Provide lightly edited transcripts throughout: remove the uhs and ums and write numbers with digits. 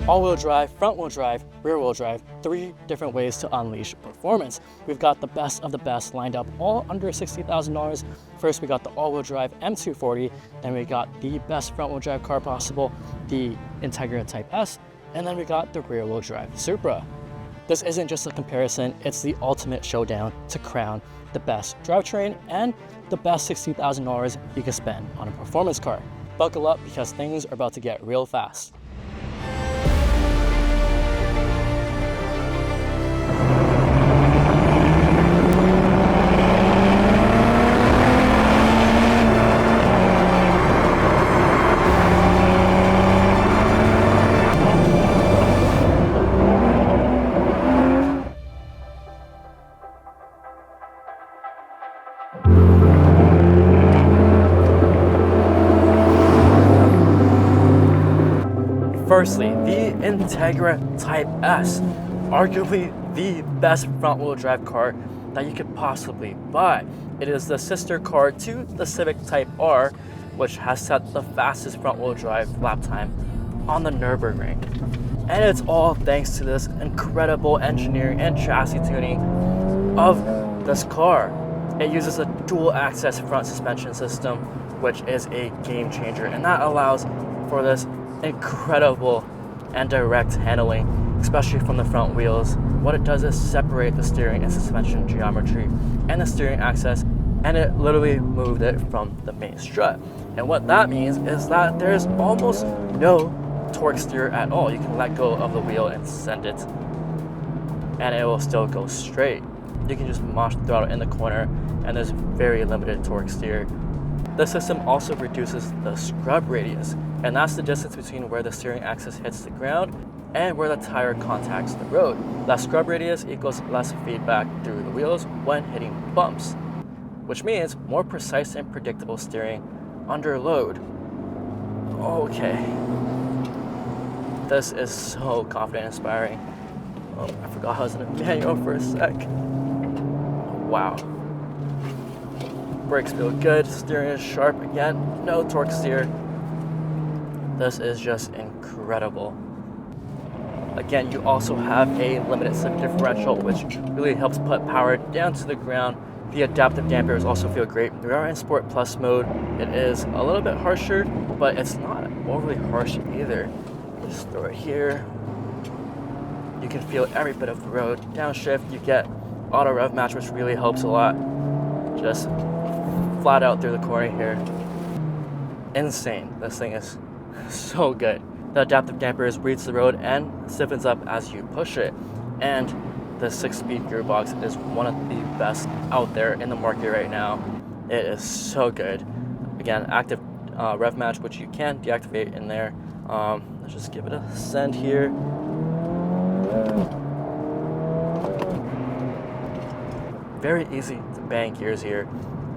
all-wheel drive, front-wheel drive, rear-wheel drive, 3 different ways to unleash performance. We've got the best of the best lined up, all under $60,000. First, we got the all-wheel drive M240, then we got the best front-wheel drive car possible, the Integra Type S, and then we got the rear-wheel drive Supra. This isn't just a comparison, it's the ultimate showdown to crown the best drivetrain and the best $60,000 you can spend on a performance car. Buckle up because things are about to get real fast. Firstly, the Integra Type S, arguably the best front-wheel drive car that you could possibly buy. It is the sister car to the Civic Type R, which has set the fastest front-wheel drive lap time on the Nürburgring. And it's all thanks to this incredible engineering and chassis tuning of this car. It uses a dual-access front suspension system, which is a game changer, and that allows for this incredible and direct handling, especially from the front wheels. What it does is separate the steering and suspension geometry and the steering axis, and it literally moved it from the main strut. And what that means is that there's almost no torque steer at all. You can let go of the wheel and send it, and it will still go straight. You can just mash the throttle in the corner, and there's very limited torque steer. The system also reduces the scrub radius, and that's the distance between where the steering axis hits the ground and where the tire contacts the road. That scrub radius equals less feedback through the wheels when hitting bumps, which means more precise and predictable steering under load. Okay. This is so confident inspiring. Oh, I forgot I was in a manual for a sec. Wow. Brakes feel good, steering is sharp again, no torque steer. This is just incredible. Again, you also have a limited slip differential, which really helps put power down to the ground. The adaptive dampers also feel great. We are in Sport Plus mode. It is a little bit harsher, but it's not overly harsh either. Just throw it here. You can feel every bit of the road. Downshift, you get auto rev match, which really helps a lot. Just flat out through the corner here. Insane. This thing is so good. The adaptive dampers reads the road and stiffens up as you push it. And the 6-speed gearbox is one of the best out there in the market right now. It is so good. Again, active rev match, which you can deactivate in there. Let's just give it a send here. Very easy to bang gears here.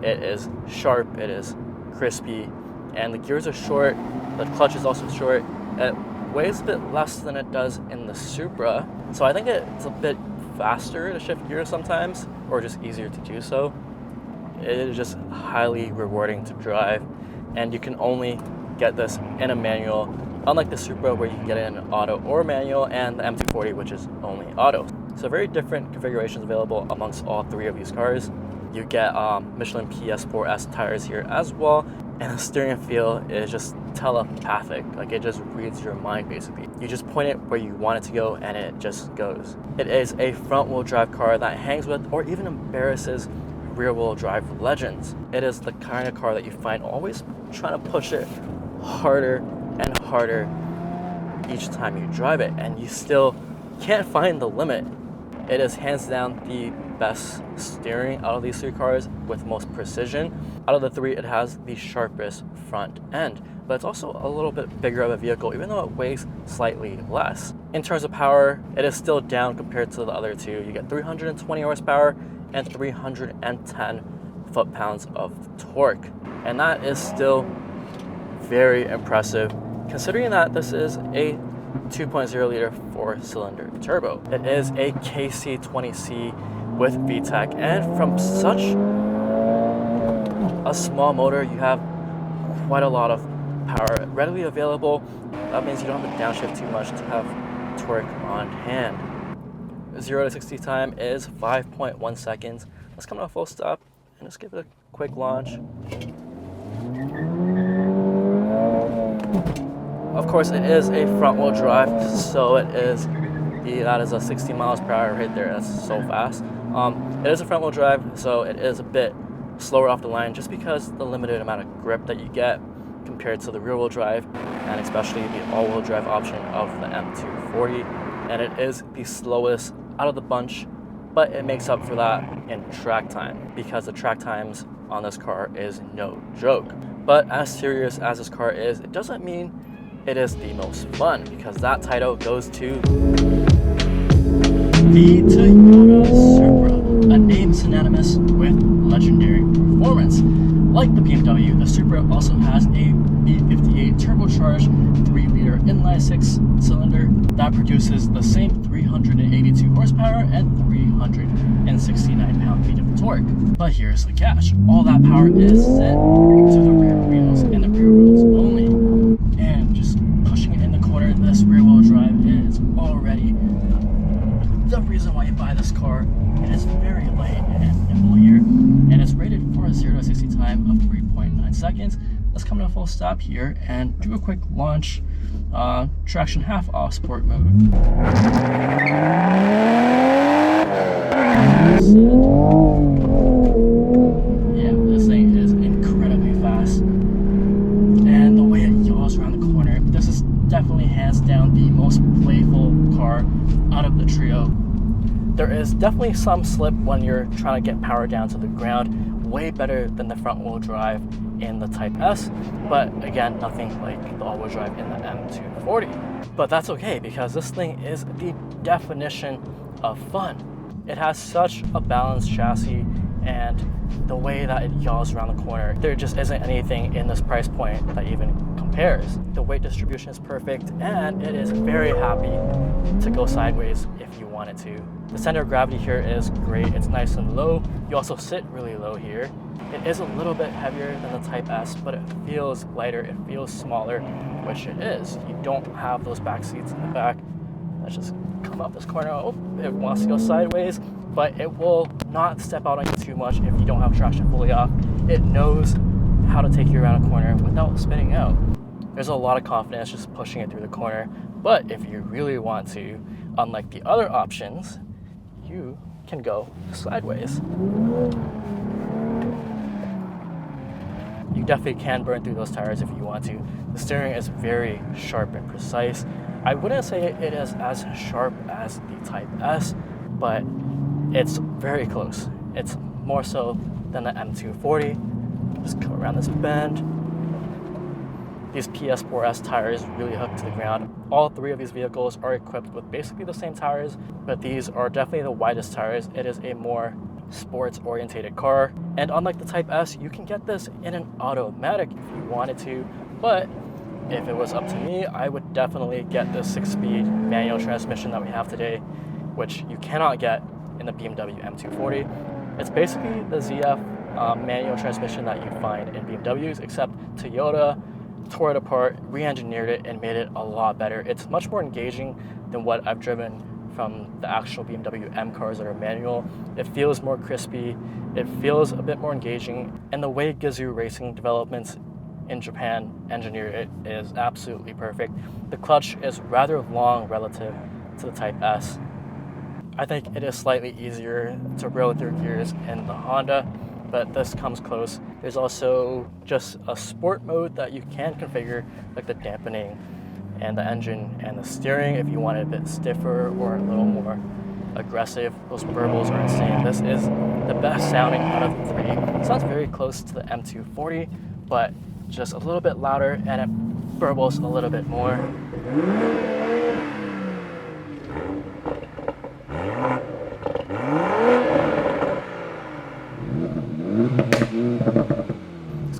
It is sharp, it is crispy, and the gears are short. The clutch is also short. It weighs a bit less than it does in the Supra, so I think it's a bit faster to shift gears sometimes, or just easier to do so. It is just highly rewarding to drive, and you can only get this in a manual, unlike the Supra where you can get it in an auto or manual, and the M240, which is only auto. So very different configurations available amongst all 3 of these cars. You get Michelin PS4S tires here as well, and the steering feel is just telepathic. Like, it just reads your mind basically. You just point it where you want it to go and it just goes. It is a front-wheel drive car that hangs with or even embarrasses rear-wheel drive legends. It is the kind of car that you find always trying to push it harder and harder each time you drive it, and you still can't find the limit. It is hands down the best steering out of these 3 cars with most precision. Out of the 3, it has the sharpest front end, but it's also a little bit bigger of a vehicle, even though it weighs slightly less. In terms of power, it is still down compared to the other 2. You get 320 horsepower and 310 foot-pounds of torque, and that is still very impressive, considering that this is a 2.0 liter 4-cylinder turbo. It is a KC20C with VTEC, and from such a small motor, you have quite a lot of power readily available. That means you don't have to downshift too much to have torque on hand. 0 to 60 time is 5.1 seconds. Let's come to a full stop and just give it a quick launch. Of course, it is a front-wheel drive, so that is a 60 miles per hour right there. That's so fast. It is a front-wheel drive, so it is a bit slower off the line just because the limited amount of grip that you get compared to the rear-wheel drive, and especially the all-wheel drive option of the M240. And it is the slowest out of the bunch, but it makes up for that in track time because the track times on this car is no joke. But as serious as this car is, it doesn't mean it is the most fun, because that title goes to the Toyota Supra, a name synonymous with legendary performance. Like the BMW, the Supra also has a V58 turbocharged 3-liter inline 6-cylinder that produces the same 382 horsepower and 369 pound-feet of torque. But here's the catch: all that power is sent to the rear wheels and the rear wheels only. And just pushing it in the corner, this rear-wheel drive is already the reason why you buy this car. It is very light and nimble here, and it's rated for a 0 to 60 time of 3.9 seconds. Let's come to a full stop here and do a quick launch, traction half off sport mode. Yeah, this thing is incredibly fast, and the way it yaws around the corner, this is definitely hands down the most playful car out of the trio. There is definitely some slip when you're trying to get power down to the ground, way better than the front wheel drive in the Type S, but again, nothing like the all-wheel drive in the M240. But that's okay, because this thing is the definition of fun. It has such a balanced chassis, and the way that it yaws around the corner, there just isn't anything in this price point that even compares. The weight distribution is perfect, and it is very happy to go sideways if you want it to. The center of gravity here is great. It's nice and low. You also sit really low here. It is a little bit heavier than the Type S, but it feels lighter, it feels smaller, which it is. You don't have those back seats in the back. Let's just come up this corner. Oh, it wants to go sideways, but it will not step out on you too much if you don't have traction fully off. It knows how to take you around a corner without spinning out. There's a lot of confidence just pushing it through the corner, but if you really want to, unlike the other options, you can go sideways. You definitely can burn through those tires if you want to. The steering is very sharp and precise. I wouldn't say it is as sharp as the Type S, but it's very close. It's more so than the M240. Just come around this bend. These PS4S tires really hook to the ground. All three of these vehicles are equipped with basically the same tires, but these are definitely the widest tires. It is a more sports-oriented car. And unlike the Type S, you can get this in an automatic if you wanted to, but if it was up to me, I would definitely get the 6-speed manual transmission that we have today, which you cannot get in the BMW M240. It's basically the ZF manual transmission that you find in BMWs, except Toyota tore it apart, re-engineered it, and made it a lot better. It's much more engaging than what I've driven from the actual BMW M cars that are manual. It feels more crispy, it feels a bit more engaging, and the way Gazoo Racing Developments in Japan engineered it is absolutely perfect. The clutch is rather long relative to the Type S. I think it is slightly easier to roll through gears in the Honda, but this comes close. There's also just a sport mode that you can configure, like the dampening and the engine and the steering if you want it a bit stiffer or a little more aggressive. Those burbles are insane. This is the best sounding out of the three. It sounds very close to the M240, but just a little bit louder, and it burbles a little bit more.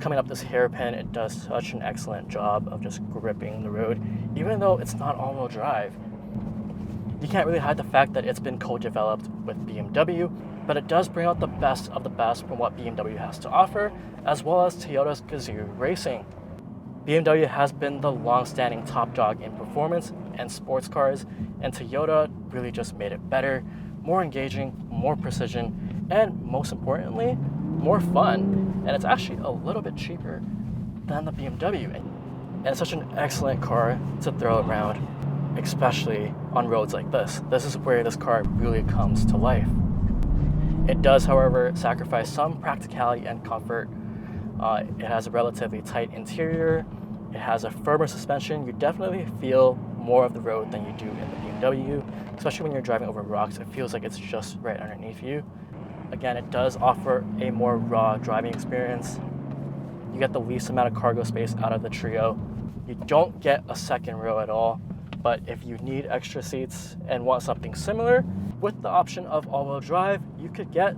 Coming up this hairpin, it does such an excellent job of just gripping the road, even though it's not all-wheel drive. You can't really hide the fact that it's been co-developed with BMW, but it does bring out the best of the best from what BMW has to offer, as well as Toyota's Gazoo Racing. BMW has been the long-standing top dog in performance and sports cars, and Toyota really just made it better, more engaging, more precision, and most importantly, more fun. And it's actually a little bit cheaper than the BMW. And it's such an excellent car to throw around, especially on roads like this. This is where this car really comes to life. It does, however, sacrifice some practicality and comfort. It has a relatively tight interior. It has a firmer suspension. You definitely feel more of the road than you do in the BMW, especially when you're driving over rocks. It feels like it's just right underneath you. Again, it does offer a more raw driving experience. You get the least amount of cargo space out of the trio. You don't get a second row at all, but if you need extra seats and want something similar, with the option of all-wheel drive, you could get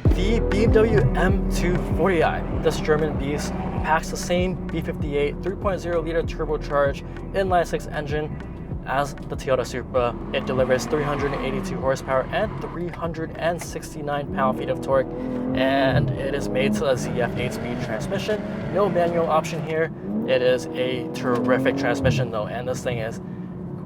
the BMW M240i. This German beast packs the same V58 3.0-liter turbocharged inline-six engine as the Toyota Supra. It delivers 382 horsepower and 369 pound-feet of torque, and it is made to a ZF 8-speed transmission. No manual option here. It is a terrific transmission though, and this thing is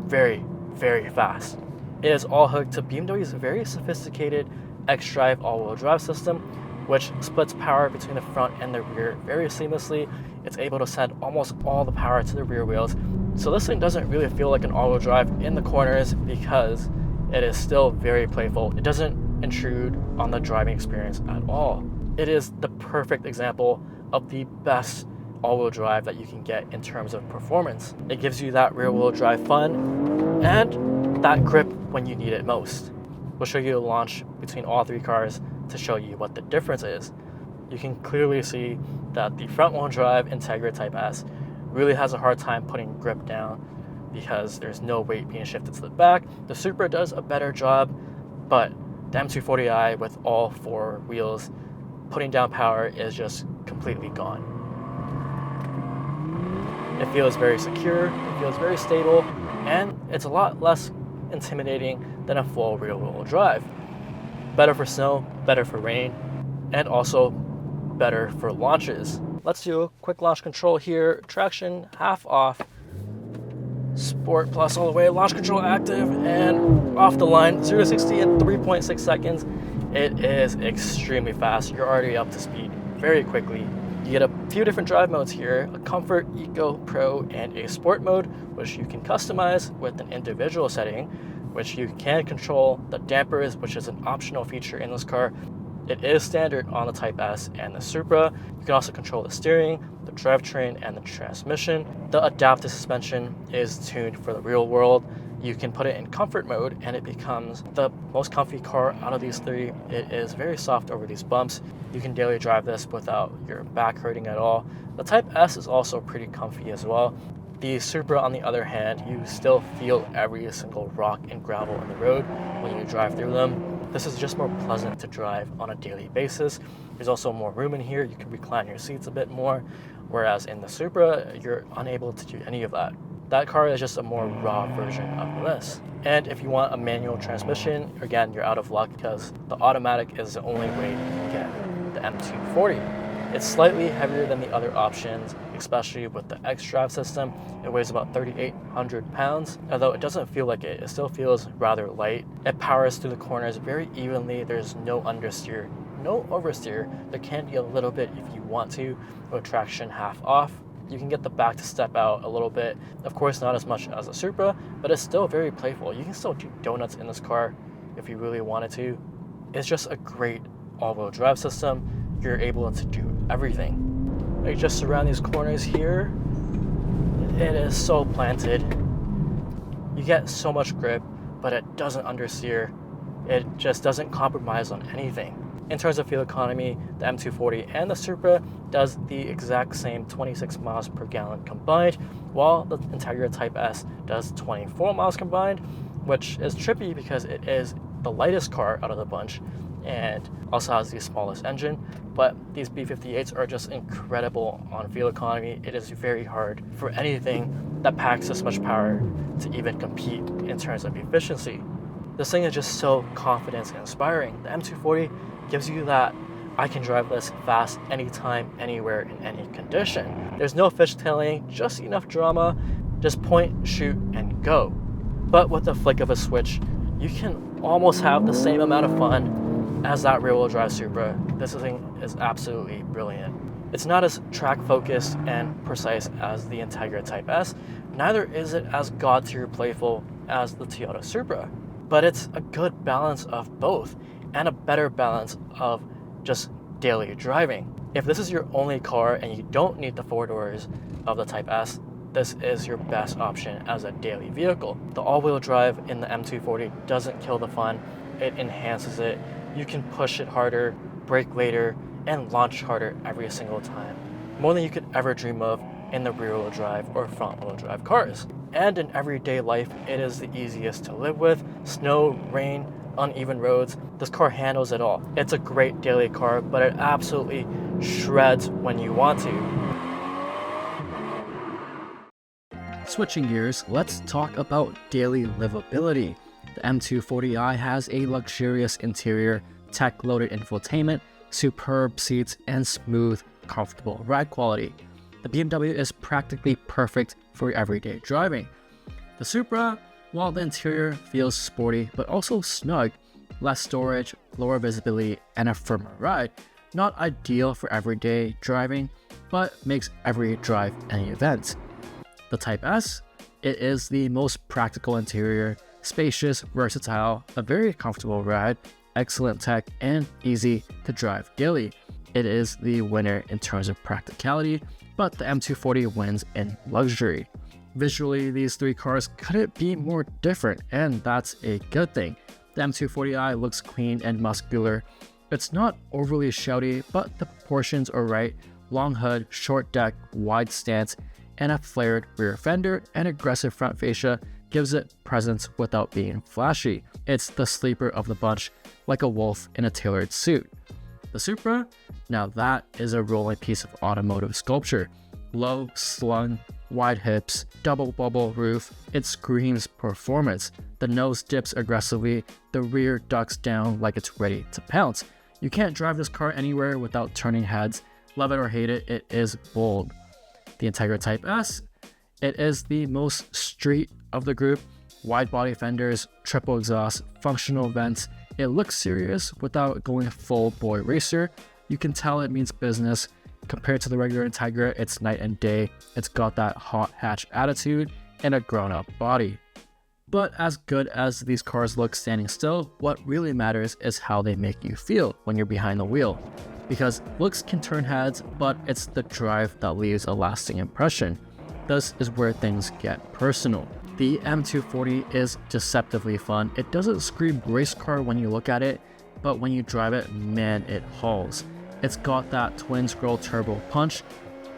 very, very fast. It is all hooked to BMW's very sophisticated xDrive all-wheel drive system, which splits power between the front and the rear very seamlessly. It's able to send almost all the power to the rear wheels. So this thing doesn't really feel like an all-wheel drive in the corners because it is still very playful. It doesn't intrude on the driving experience at all. It is the perfect example of the best all-wheel drive that you can get in terms of performance. It gives you that rear-wheel drive fun and that grip when you need it most. We'll show you a launch between all three cars to show you what the difference is. You can clearly see that the front-wheel drive Integra Type S really has a hard time putting grip down because there's no weight being shifted to the back. The Supra does a better job, but the M240i with all four wheels putting down power is just completely gone. It feels very secure, it feels very stable, and it's a lot less intimidating than a full rear-wheel drive. Better for snow, better for rain, and also better for launches. Let's do a quick launch control here. Traction half off, Sport plus all the way, launch control active, and off the line, 0 to 60 in 3.6 seconds. It is extremely fast. You're already up to speed very quickly. You get a few different drive modes here, a Comfort, Eco, Pro, and a Sport mode, which you can customize with an individual setting, which you can control the dampers, which is an optional feature in this car. It is standard on the Type S and the Supra. You can also control the steering, the drivetrain, and the transmission. The adaptive suspension is tuned for the real world. You can put it in comfort mode and it becomes the most comfy car out of these three. It is very soft over these bumps. You can daily drive this without your back hurting at all. The Type S is also pretty comfy as well. The Supra, on the other hand, you still feel every single rock and gravel in the road when you drive through them. This is just more pleasant to drive on a daily basis. There's also more room in here. You can recline your seats a bit more, whereas in the Supra, you're unable to do any of that. That car is just a more raw version of this. And if you want a manual transmission, again, you're out of luck because the automatic is the only way you can get the M240. It's slightly heavier than the other options, especially with the xDrive system. It weighs about 3,800 pounds. Although it doesn't feel like it still feels rather light. It powers through the corners very evenly. There's no understeer, no oversteer. There can be a little bit if you want to, with traction half off. You can get the back to step out a little bit. Of course, not as much as a Supra, but it's still very playful. You can still do donuts in this car if you really wanted to. It's just a great all-wheel drive system. You're able to do everything. Like just around these corners here, it is so planted. You get so much grip, but it doesn't understeer. It just doesn't compromise on anything. In terms of fuel economy, the M240 and the Supra does the exact same 26 miles per gallon combined, while the Integra Type S does 24 miles combined, which is trippy because it is the lightest car out of the bunch and also has the smallest engine. But these B58s are just incredible on fuel economy. It is very hard for anything that packs this much power to even compete in terms of efficiency. This thing is just so confidence inspiring. The M240 gives you that I can drive this fast anytime, anywhere, in any condition. There's no fishtailing, just enough drama, just point, shoot, and go. But with the flick of a switch, you can almost have the same amount of fun as that rear-wheel drive Supra. This thing is absolutely brilliant. It's not as track-focused and precise as the Integra Type S, neither is it as god-tier playful as the Toyota Supra, but it's a good balance of both, and a better balance of just daily driving. If this is your only car and you don't need the 4 doors of the Type S, this is your best option as a daily vehicle. The all-wheel drive in the M240 doesn't kill the fun, it enhances it. You can push it harder, brake later, and launch harder every single time, more than you could ever dream of in the rear-wheel drive or front-wheel drive cars. And in everyday life, it is the easiest to live with. Snow, rain, uneven roads, this car handles it all. It's a great daily car, but it absolutely shreds when you want to. Switching gears, let's talk about daily livability. The M240i has a luxurious interior, tech-loaded infotainment, superb seats, and smooth, comfortable ride quality. The BMW is practically perfect for everyday driving. The Supra, while the interior feels sporty but also snug, less storage, lower visibility, and a firmer ride, not ideal for everyday driving, but makes every drive an event. The Type S, it is the most practical interior, spacious, versatile, a very comfortable ride, excellent tech, and easy to drive daily. It is the winner in terms of practicality, but the M240 wins in luxury. Visually, these three cars couldn't be more different, and that's a good thing. The M240i looks clean and muscular. It's not overly shouty, but the proportions are right. Long hood, short deck, wide stance, and a flared rear fender and aggressive front fascia gives it presence without being flashy. It's the sleeper of the bunch, like a wolf in a tailored suit. The Supra, now that is a rolling piece of automotive sculpture. Low, slung, wide hips, double bubble roof, it screams performance. The nose dips aggressively, the rear ducks down like it's ready to pounce. You can't drive this car anywhere without turning heads. Love it or hate it, it is bold. The Integra Type S, it is the most street of the group. Wide body fenders, triple exhaust, functional vents. It looks serious without going full boy racer. You can tell it means business. Compared to the regular Integra, it's night and day. It's got that hot hatch attitude and a grown-up body. But as good as these cars look standing still, what really matters is how they make you feel when you're behind the wheel. Because looks can turn heads, but it's the drive that leaves a lasting impression. This is where things get personal. The M240 is deceptively fun. It doesn't scream race car when you look at it, but when you drive it, man, it hauls. It's got that twin-scroll turbo punch,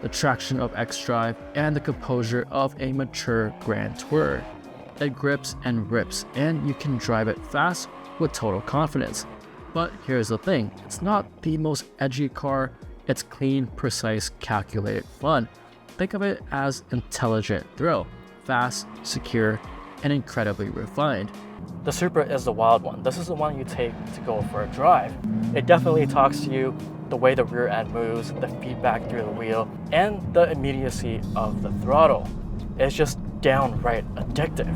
the traction of xDrive, and the composure of a mature Grand Tourer. It grips and rips, and you can drive it fast with total confidence. But here's the thing, it's not the most edgy car, it's clean, precise, calculated fun. Think of it as intelligent thrill, fast, secure, and incredibly refined. The Supra is the wild one. This is the one you take to go for a drive. It definitely talks to you, the way the rear end moves, the feedback through the wheel, and the immediacy of the throttle. It's just downright addictive.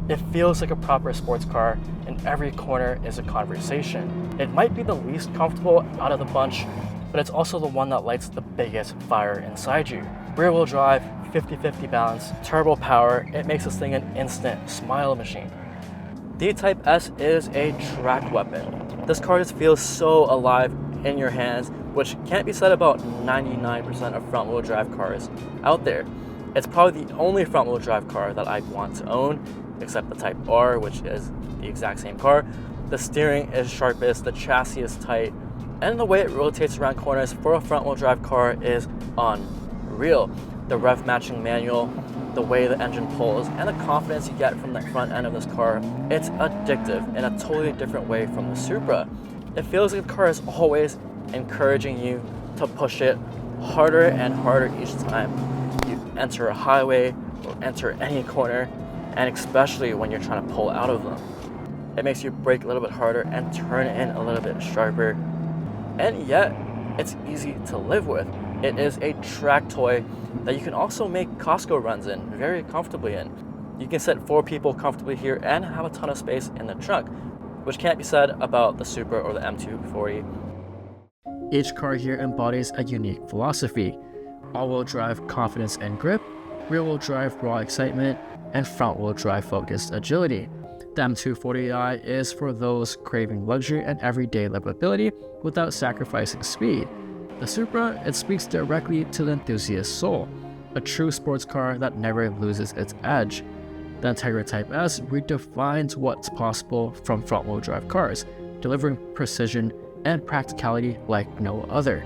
It feels like a proper sports car, and every corner is a conversation. It might be the least comfortable out of the bunch, but it's also the one that lights the biggest fire inside you. Rear-wheel drive, 50-50 balance, turbo power, it makes this thing an instant smile machine. The Type S is a track weapon. This car just feels so alive in your hands, which can't be said about 99% of front-wheel drive cars out there. It's probably the only front-wheel drive car that I'd want to own, except the Type R, which is the exact same car. The steering is sharpest, the chassis is tight, and the way it rotates around corners for a front-wheel drive car is unreal. The rev matching manual, the way the engine pulls, and the confidence you get from the front end of this car, it's addictive in a totally different way from the Supra. It feels like the car is always encouraging you to push it harder and harder each time you enter a highway or enter any corner, and especially when you're trying to pull out of them. It makes you brake a little bit harder and turn in a little bit sharper. and yet it's easy to live with. It is a track toy that you can also make Costco runs in very comfortably in. You can sit 4 people comfortably here and have a ton of space in the trunk, which can't be said about the Supra or the M240. Each car here embodies a unique philosophy: all-wheel drive confidence and grip, rear-wheel drive raw excitement, and front-wheel drive focused agility. The M240i is for those craving luxury and everyday livability without sacrificing speed. The Supra, it speaks directly to the enthusiast soul, a true sports car that never loses its edge. The Integra Type S redefines what's possible from front-wheel drive cars, delivering precision and practicality like no other.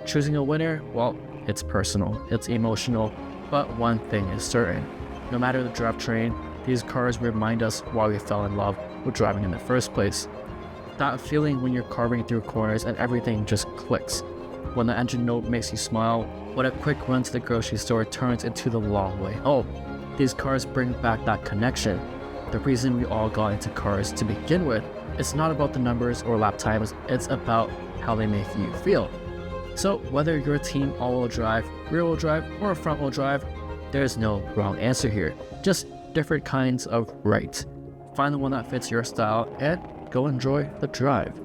Choosing a winner, well, it's personal, it's emotional, but one thing is certain: no matter the drivetrain, these cars remind us why we fell in love with driving in the first place. That feeling when you're carving through corners and everything just clicks. When the engine note makes you smile, when a quick run to the grocery store turns into the long way home. These cars bring back that connection. The reason we all got into cars to begin with, it's not about the numbers or lap times, it's about how they make you feel. So whether you're team all-wheel drive, rear-wheel drive, or front-wheel drive, there's no wrong answer here, just different kinds of right. Find the one that fits your style and go enjoy the drive.